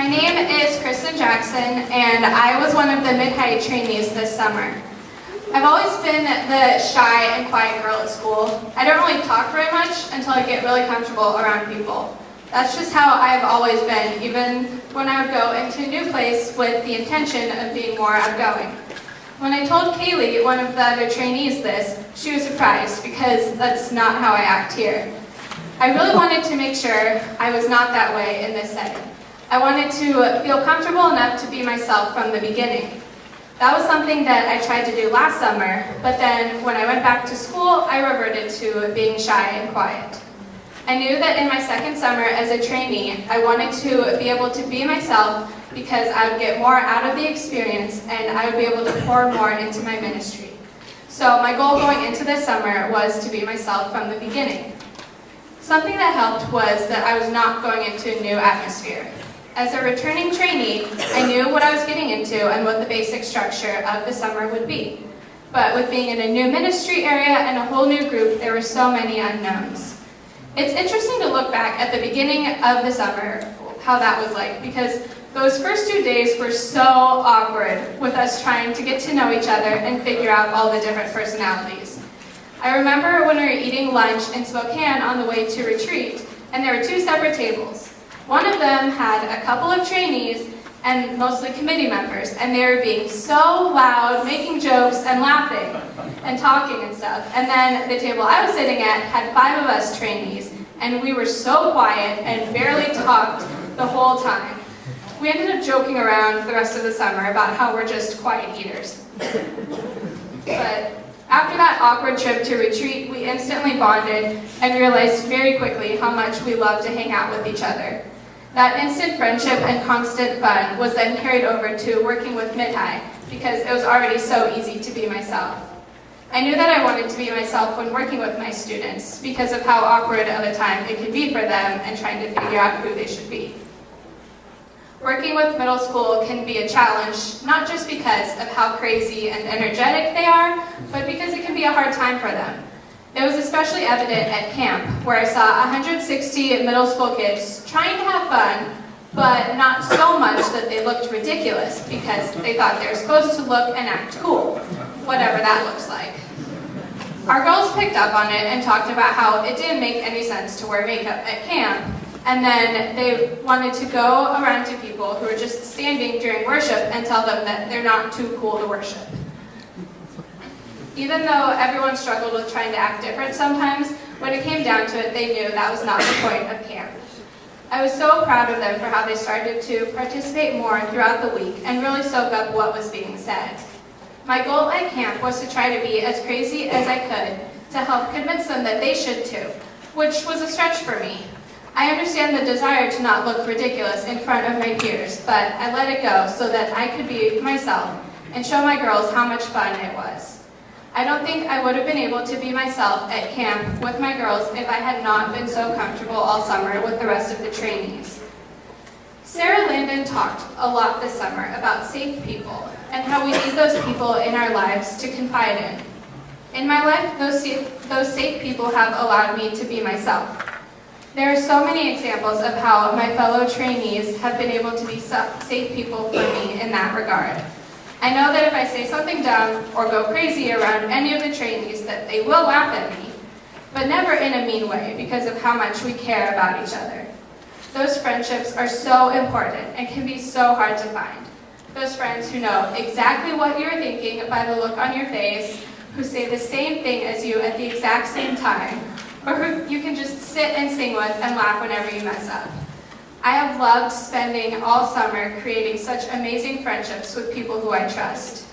My name is Kristin Jackson, and I was one of the mid-high trainees this summer. I've always been the shy and quiet girl at school. I don't really talk very much until I get really comfortable around people. That's just how I've always been, even when I would go into a new place with the intention of being more outgoing. When I told Kaylee, one of the other trainees, this, she was surprised because that's not how I act here. I really wanted to make sure I was not that way in this setting. I wanted to feel comfortable enough to be myself from the beginning. That was something that I tried to do last summer, but then when I went back to school, I reverted to being shy and quiet. I knew that in my second summer as a trainee, I wanted to be able to be myself because I would get more out of the experience and I would be able to pour more into my ministry. So my goal going into this summer was to be myself from the beginning. Something that helped was that I was not going into a new atmosphere. As a returning trainee, I knew what I was getting into and what the basic structure of the summer would be. But with being in a new ministry area and a whole new group, there were so many unknowns. It's interesting to look back at the beginning of the summer, how that was like, because those first 2 days were so awkward with us trying to get to know each other and figure out all the different personalities. I remember when we were eating lunch in Spokane on the way to retreat, and there were 2 separate tables. One of them had a couple of trainees and mostly committee members, and they were being so loud, making jokes and laughing and talking and stuff. And then the table I was sitting at had 5 of us trainees, and we were so quiet and barely talked the whole time. We ended up joking around the rest of the summer about how we're just quiet eaters. But after that awkward trip to retreat, we instantly bonded and realized very quickly how much we loved to hang out with each other. That instant friendship and constant fun was then carried over to working with Mid-High because it was already so easy to be myself. I knew that I wanted to be myself when working with my students because of how awkward of a time it could be for them and trying to figure out who they should be. Working with middle school can be a challenge, not just because of how crazy and energetic they are, but because it can be a hard time for them. It was especially evident at camp, where I saw 160 middle school kids trying to have fun, but not so much that they looked ridiculous because they thought they were supposed to look and act cool, whatever that looks like. Our girls picked up on it and talked about how it didn't make any sense to wear makeup at camp, and then they wanted to go around to people who were just standing during worship and tell them that they're not too cool to worship. Even though everyone struggled with trying to act different sometimes, when it came down to it, they knew that was not the point of camp. I was so proud of them for how they started to participate more throughout the week and really soak up what was being said. My goal at camp was to try to be as crazy as I could to help convince them that they should too, which was a stretch for me. I understand the desire to not look ridiculous in front of my peers, but I let it go so that I could be myself and show my girls how much fun it was. I don't think I would have been able to be myself at camp with my girls if I had not been so comfortable all summer with the rest of the trainees. Sarah Landon talked a lot this summer about safe people and how we need those people in our lives to confide in. In my life, those safe people have allowed me to be myself. There are so many examples of how my fellow trainees have been able to be safe people for me in that regard. I know that if I say something dumb or go crazy around any of the trainees that they will laugh at me, but never in a mean way because of how much we care about each other. Those friendships are so important and can be so hard to find. Those friends who know exactly what you're thinking by the look on your face, who say the same thing as you at the exact same time, or who you can just sit and sing with and laugh whenever you mess up. I have loved spending all summer creating such amazing friendships with people who I trust.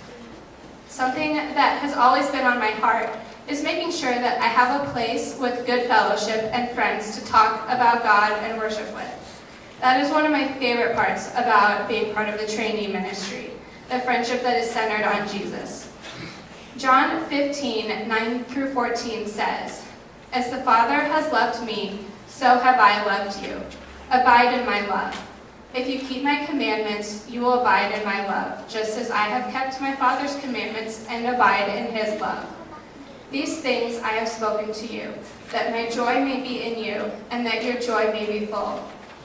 Something that has always been on my heart is making sure that I have a place with good fellowship and friends to talk about God and worship with. That is one of my favorite parts about being part of the trainee ministry, the friendship that is centered on Jesus. John 15:9-14 says, "As the Father has loved me, so have I loved you. Abide in my love. If you keep my commandments, you will abide in my love, just as I have kept my Father's commandments and abide in his love. These things I have spoken to you, that my joy may be in you, and that your joy may be full.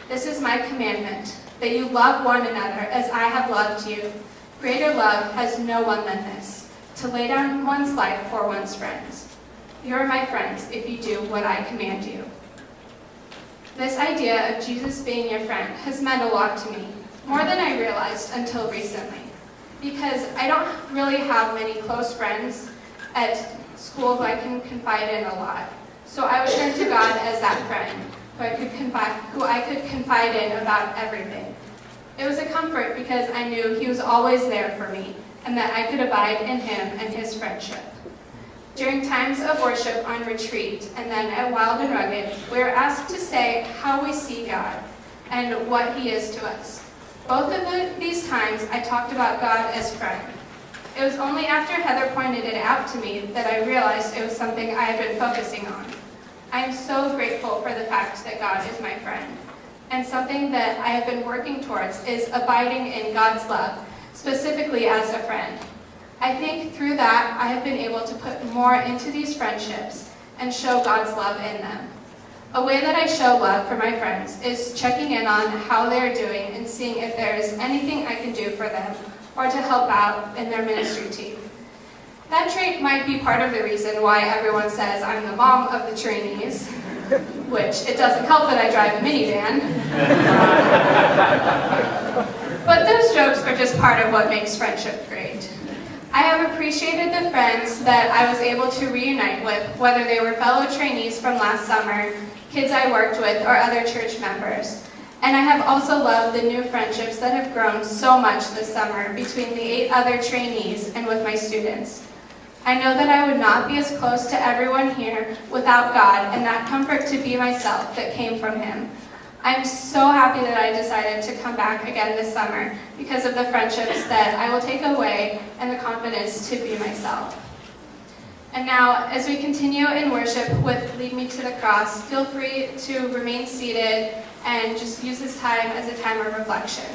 This is my commandment, that you love one another as I have loved you. Greater love has no one than this, to lay down one's life for one's friends. You are my friends if you do what I command you. This idea of Jesus being your friend has meant a lot to me, more than I realized until recently, because I don't really have many close friends at school who I can confide in a lot. So I would turn to God as that friend who I could confide in about everything. It was a comfort because I knew he was always there for me and that I could abide in him and his friendship. During times of worship on retreat and then at Wild and Rugged, we were asked to say how we see God and what he is to us. Both of these times I talked about God as friend. It was only after Heather pointed it out to me that I realized it was something I had been focusing on. I am so grateful for the fact that God is my friend. And something that I have been working towards is abiding in God's love, specifically as a friend. I think through that, I have been able to put more into these friendships and show God's love in them. A way that I show love for my friends is checking in on how they're doing and seeing if there is anything I can do for them or to help out in their ministry team. That trait might be part of the reason why everyone says I'm the mom of the trainees, which it doesn't help that I drive a minivan. But those jokes are just part of what makes friendship great. I have appreciated the friends that I was able to reunite with, whether they were fellow trainees from last summer, kids I worked with, or other church members. And I have also loved the new friendships that have grown so much this summer between the 8 other trainees and with my students. I know that I would not be as close to everyone here without God and that comfort to be myself that came from him. I'm so happy that I decided to come back again this summer because of the friendships that I will take away and the confidence to be myself. And now, as we continue in worship with Lead Me to the Cross, feel free to remain seated and just use this time as a time of reflection.